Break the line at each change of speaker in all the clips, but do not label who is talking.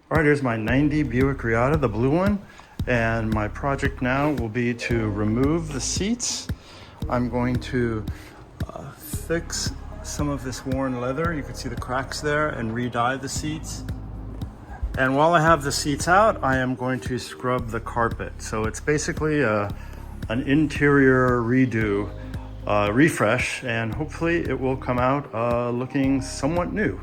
All right, here's my 90 Buick Reatta, the blue one. And my project now will be to remove the seats. I'm going to fix some of this worn leather. You can see the cracks there, and re-dye the seats. And while I have the seats out, I am going to scrub the carpet. So it's basically an interior redo, refresh, and hopefully it will come out looking somewhat new.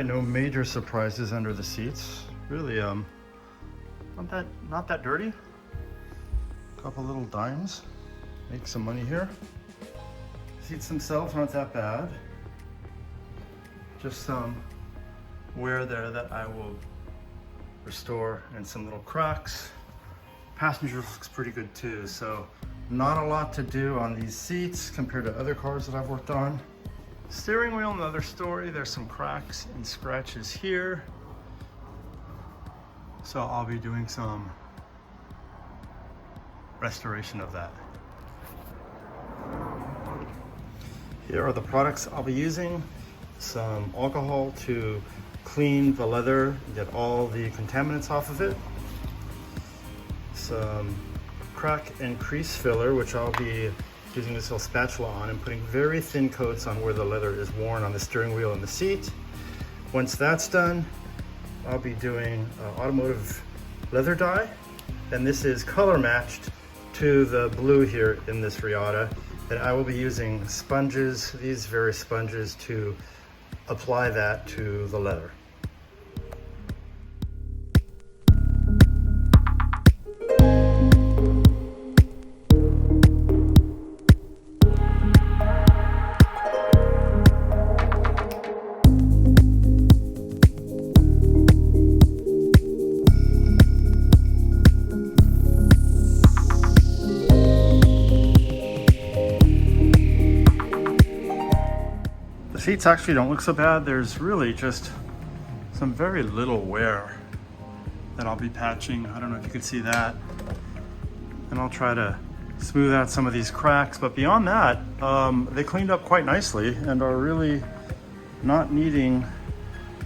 No major surprises under the seats. Really, not that dirty. Couple little dimes. Make some money here. Seats themselves aren't that bad. Just some wear there that I will restore, and some little cracks. Passenger looks pretty good too, so not a lot to do on these seats compared to other cars that I've worked on. Steering wheel, another story. There's some cracks and scratches here. So I'll be doing some restoration of that. Here are the products I'll be using. Some alcohol to clean the leather, get all the contaminants off of it. Some crack and crease filler, which I'll be using this little spatula on and putting very thin coats on where the leather is worn on the steering wheel and the seat. Once that's done, I'll be doing automotive leather dye, and this is color matched to the blue here in this Reatta. And I will be using sponges, these various sponges, to apply that to the leather. The seats actually don't look so bad. There's really just some very little wear that I'll be patching. I don't know if you can see that. And I'll try to smooth out some of these cracks. But beyond that, they cleaned up quite nicely and are really not needing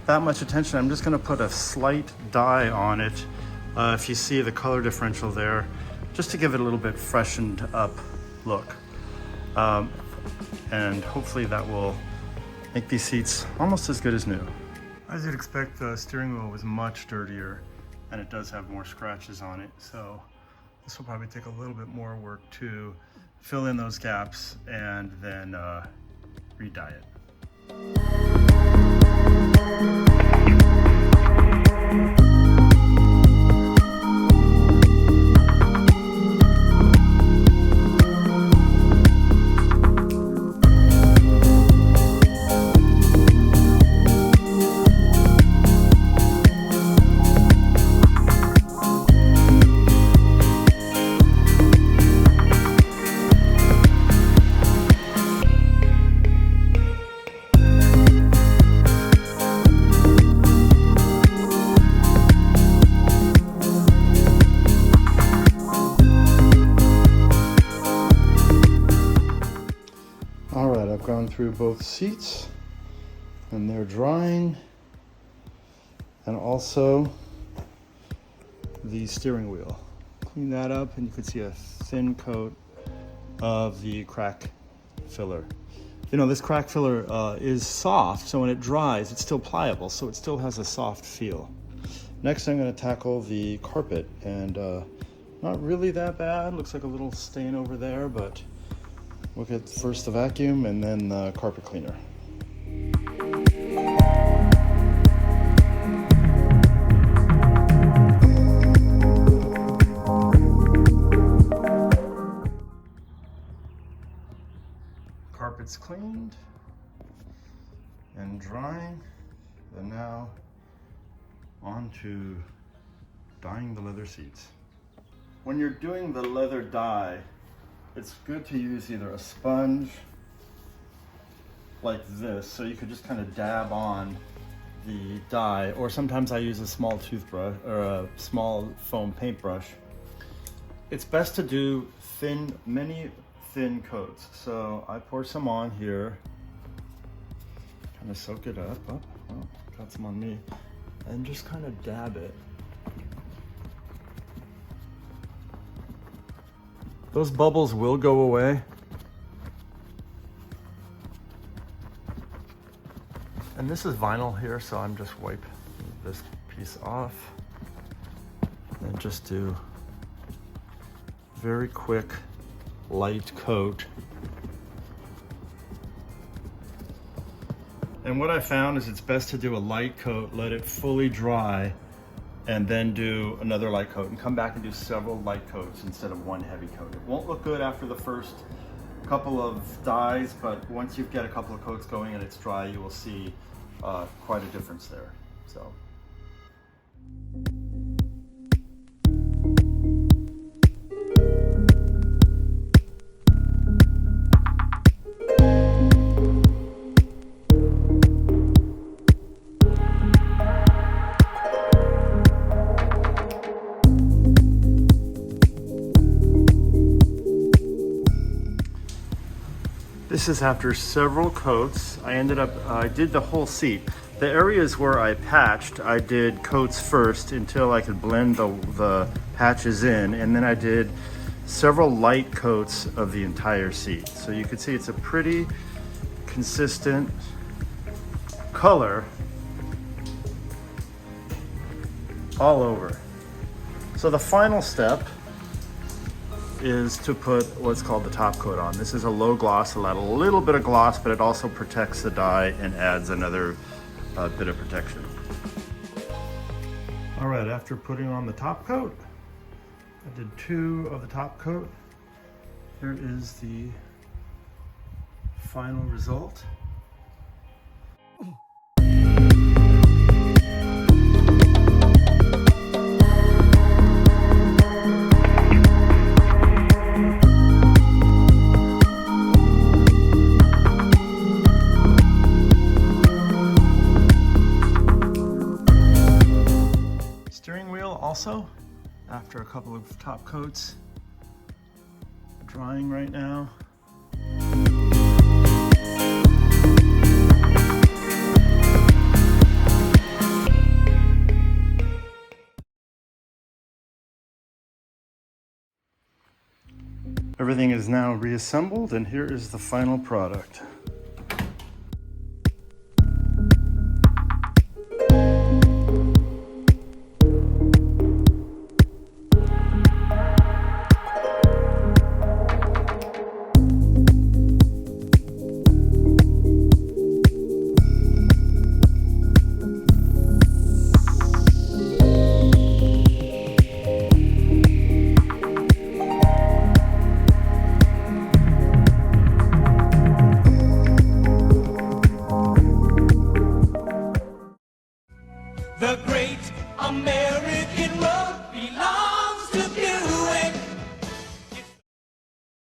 that much attention. I'm just gonna put a slight dye on it. If you see the color differential there, just to give it a little bit freshened up look. And hopefully that will make these seats almost as good as new. As you'd expect, the steering wheel was much dirtier, and it does have more scratches on it. So this will probably take a little bit more work to fill in those gaps and then re-dye it. I've gone through both seats and they're drying, and also the steering wheel. Clean that up and you can see a thin coat of the crack filler. You know, this crack filler is soft, so when it dries it's still pliable, so it still has a soft feel. Next I'm going to tackle the carpet, and not really that bad. Looks like a little stain over there, but we'll get first the vacuum and then the carpet cleaner. Carpet's cleaned and drying, and now on to dyeing the leather seats. When you're doing the leather dye, it's good to use either a sponge like this, so you could just kind of dab on the dye, or sometimes I use a small toothbrush or a small foam paintbrush. It's best to do many thin coats. So I pour some on here, kind of soak it up. Oh, well, got some on me. And just kind of dab it. Those bubbles will go away. And this is vinyl here, so I'm just wipe this piece off and just do very quick, light coat. And what I found is it's best to do a light coat, let it fully dry, and then do another light coat and come back and do several light coats instead of one heavy coat. It won't look good after the first couple of dyes, but once you get a couple of coats going and it's dry, you will see quite a difference there. So. This is after several coats. I did the whole seat. The areas where I patched, I did coats first until I could blend the patches in, and then I did several light coats of the entire seat. So you can see it's a pretty consistent color all over. So the final step is to put what's called the top coat on. This is a low gloss, it'll add a little bit of gloss, but it also protects the dye and adds another bit of protection. All right, after putting on the top coat, I did 2 of the top coat. Here is the final result. Also, after a couple of top coats, drying right now. Everything is now reassembled, and here is the final product.